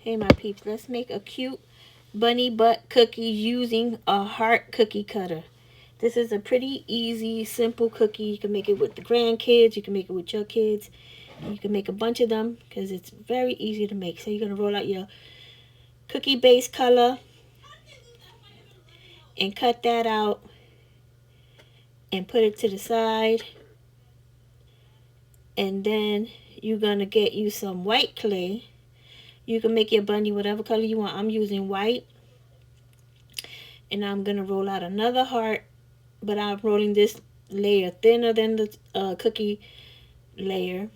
Hey my peeps, let's make a cute bunny butt cookie using a heart cookie cutter. This is a pretty easy, simple cookie. You can make it with the grandkids, you can make it with your kids. You can make a bunch of them because it's very easy to make. So you're going to roll out your cookie base color and cut that out and put it to the side. And then you're going to get you some white clay. You can make your bunny whatever color you want. I'm using white. And I'm going to roll out another heart, but I'm rolling this layer thinner than the cookie layer.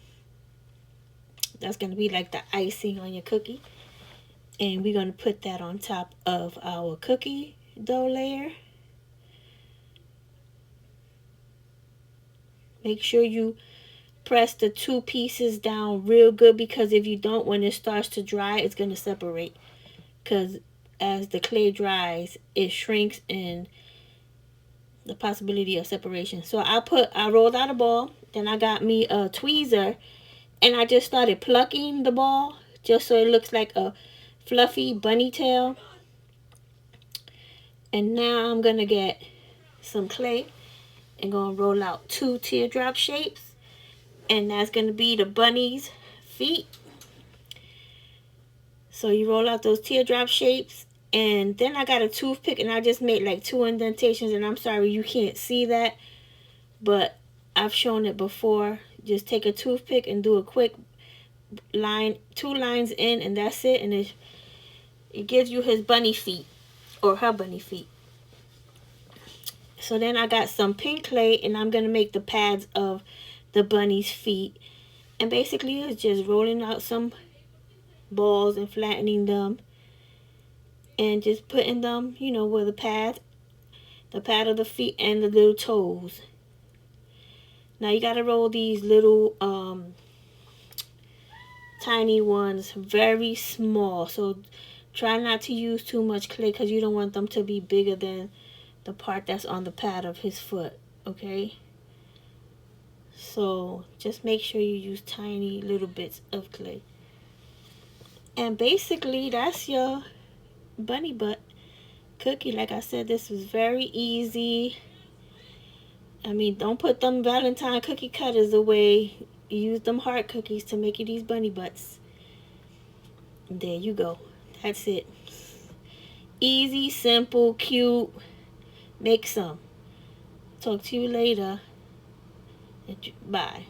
That's going to be like the icing on your cookie. And we're going to put that on top of our cookie dough layer. Make sure you press the two pieces down real good, because if you don't, when it starts to dry, it's going to separate. Because as the clay dries, it shrinks and the possibility of separation. So I rolled out a ball, then I got me a tweezer, and I just started plucking the ball just so it looks like a fluffy bunny tail. And now I'm gonna get some clay and gonna roll out two teardrop shapes, and that's gonna be the bunny's feet. So you roll out those teardrop shapes, and then I got a toothpick and I just made like two indentations, and I'm sorry you can't see that, but I've shown it before. Just take a toothpick and do a quick line, two lines in, and that's it. And it gives you his bunny feet or her bunny feet. So then I got some pink clay and I'm gonna make the pads of the bunny's feet. And basically it's just rolling out some balls and flattening them and just putting them, you know, where the pad of the feet and the little toes. Now you gotta roll these little tiny ones very small. So try not to use too much clay because you don't want them to be bigger than the part that's on the pad of his foot, okay? So just make sure you use tiny little bits of clay. And basically that's your bunny butt cookie. Like I said, this was very easy. I mean, don't put them Valentine cookie cutters away. Use them heart cookies to make you these bunny butts. There you go. That's it. Easy, simple, cute. Make some. Talk to you later. Bye.